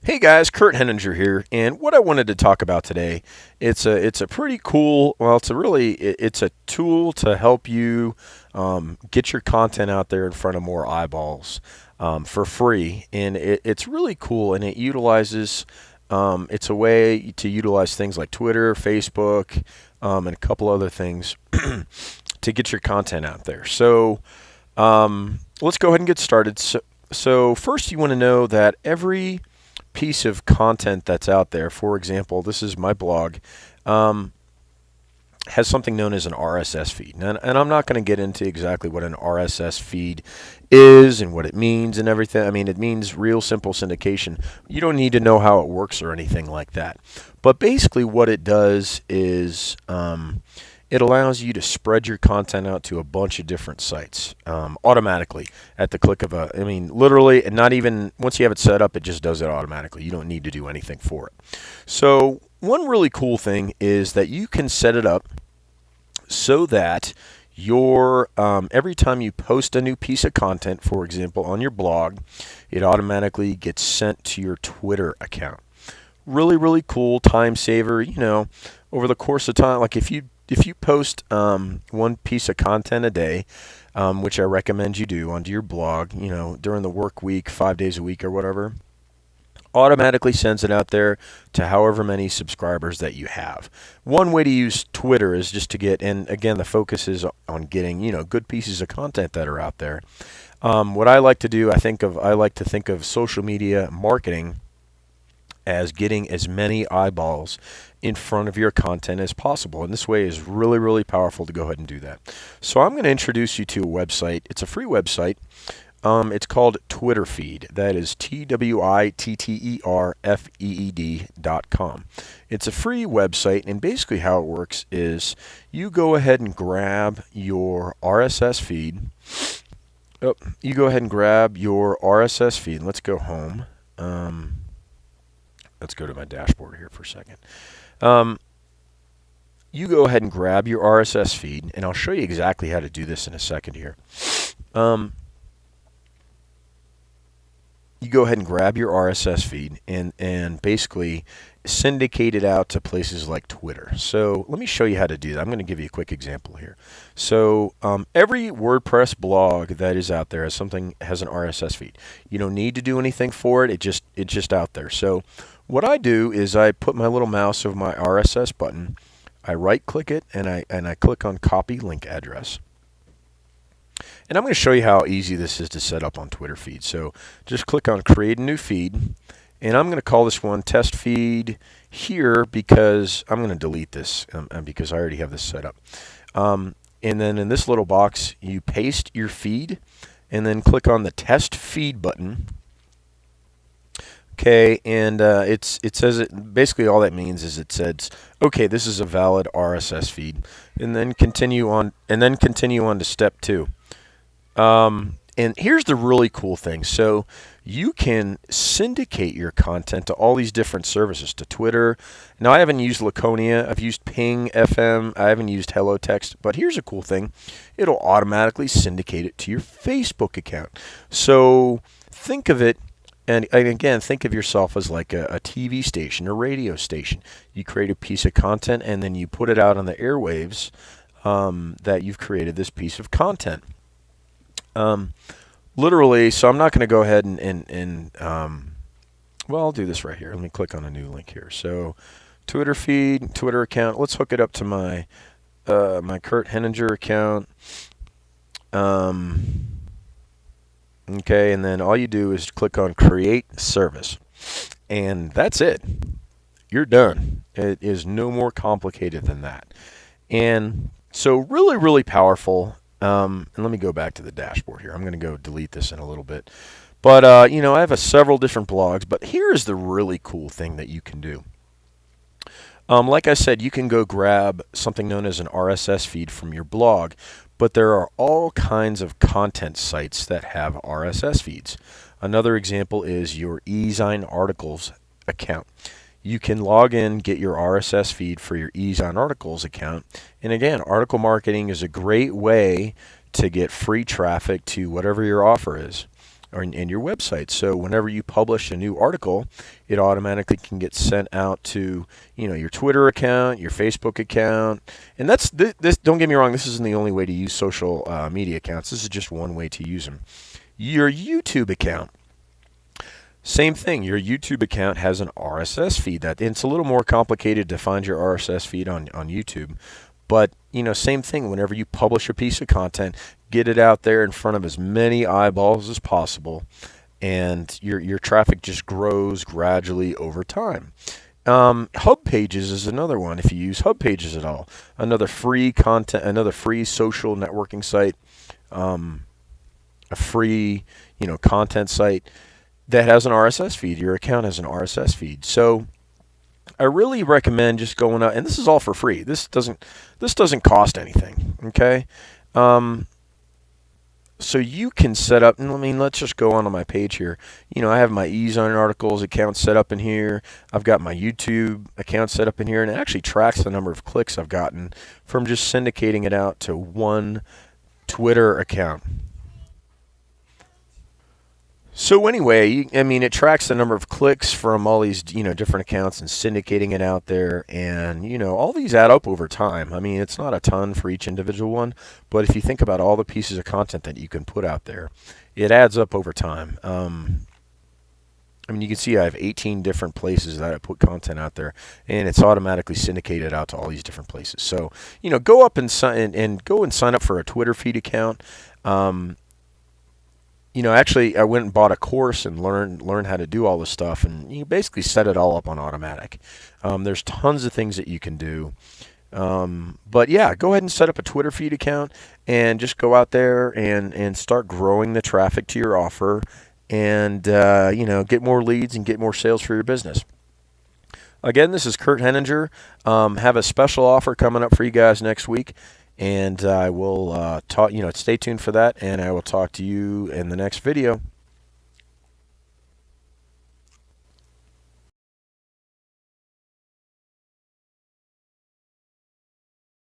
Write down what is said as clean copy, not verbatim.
Hey guys, Kurt Henninger here, and what I wanted to talk about today, it's a pretty cool. Well, it's a tool to help you get your content out there in front of more eyeballs for free, and it's really cool, and it utilizes. It's a way to utilize things like Twitter, Facebook, and a couple other things to get your content out there. So let's go ahead and get started. So first, you want to know that every piece of content that's out there, for example, this is my blog, um, has something known as an RSS feed. And I'm not going to get into exactly what an RSS feed is and what it means and everything. I mean, it means real simple syndication. You don't need to know how it works or anything like that. But basically, what it does is it allows you to spread your content out to a bunch of different sites automatically at the click of I mean, literally, and not even once you have it set up, it just does it automatically. You don't need to do anything for it. So, one really cool thing is that you can set it up so that your every time you post a new piece of content, for example, on your blog, it automatically gets sent to your Twitter account. Really, really cool time saver. Over the course of time, like if you post one piece of content a day, which I recommend you do onto your blog, during the work week, 5 days a week or whatever, automatically sends it out there to however many subscribers that you have. One way to use Twitter is just to get, and again, the focus is on getting, good pieces of content that are out there. What I like to do, I like to think of social media marketing as getting as many eyeballs in front of your content as possible. And this way is really, really powerful to go ahead and do that. So I'm going to introduce you to a website. It's a free website. It's called Twitter Feed. That is TwitterFeed.com. It's a free website, and basically how it works is you go ahead and grab your RSS feed. You go ahead and grab your RSS feed. Let's go home. Let's go to my dashboard here for a second. You go ahead and grab your RSS feed, and I'll show you exactly how to do this in a second here. You go ahead and grab your RSS feed and basically syndicate it out to places like Twitter. So let me show you how to do that. I'm going to give you a quick example here. So every WordPress blog that is out there has an RSS feed. You don't need to do anything for it. It's just out there. So what I do is I put my little mouse over my RSS button. I right click it and I click on copy link address. And I'm going to show you how easy this is to set up on Twitter feed. So just click on create a new feed, and I'm going to call this one test feed here because I'm going to delete this because I already have this set up. And then in this little box, you paste your feed and then click on the test feed button. Okay, and it says basically all that means is it says, okay, this is a valid RSS feed, and then continue on to step 2. And here's the really cool thing. So you can syndicate your content to all these different services, to Twitter. Now, I haven't used Laconia. I've used Ping FM. I haven't used Hello Text. But here's a cool thing. It'll automatically syndicate it to your Facebook account. So think of it, and again, think of yourself as like a TV station, a radio station. You create a piece of content, and then you put it out on the airwaves that you've created this piece of content. Literally, so I'm not going to go ahead and well, I'll do this right here. Let me click on a new link here. So, Twitter feed, Twitter account. Let's hook it up to my Kurt Henninger account. Okay, and then all you do is click on create service, and that's it. You're done. It is no more complicated than that. And so, really, really powerful. And let me go back to the dashboard here. I'm going to go delete this in a little bit. But, I have several different blogs. But here's the really cool thing that you can do. Like I said, you can go grab something known as an RSS feed from your blog. But there are all kinds of content sites that have RSS feeds. Another example is your eZine Articles account. You can log in, get your RSS feed for your eZine Articles account. And again, article marketing is a great way to get free traffic to whatever your offer is. or in your website. So whenever you publish a new article, it automatically can get sent out to your Twitter account, your Facebook account, and that's this. Don't get me wrong, this isn't the only way to use social media accounts. This is just one way to use them. Your YouTube account. Same thing. Your YouTube account has an RSS feed. That it's a little more complicated to find your RSS feed on YouTube, but same thing. Whenever you publish a piece of content, get it out there in front of as many eyeballs as possible, and your traffic just grows gradually over time. Hub Pages is another one. If you use Hub Pages at all, another free content, another free social networking site, a free content site that has an RSS feed. Your account has an RSS feed. So I really recommend just going out, and this is all for free. This doesn't cost anything. Okay, so you can set up. And I mean, let's just go onto my page here. I have my eZone articles account set up in here. I've got my YouTube account set up in here, and it actually tracks the number of clicks I've gotten from just syndicating it out to one Twitter account. So anyway, I mean, it tracks the number of clicks from all these, different accounts and syndicating it out there, and all these add up over time. I mean, it's not a ton for each individual one, but if you think about all the pieces of content that you can put out there, it adds up over time. I mean, you can see I have 18 different places that I put content out there, and it's automatically syndicated out to all these different places. So, go up and go and sign up for a Twitter feed account. Um, actually, I went and bought a course and learned how to do all this stuff, and you basically set it all up on automatic. There's tons of things that you can do, but yeah, go ahead and set up a Twitter feed account and just go out there and start growing the traffic to your offer, and get more leads and get more sales for your business. Again, this is Kurt Henninger. Have a special offer coming up for you guys next week, and I will talk. Stay tuned for that, and I will talk to you in the next video.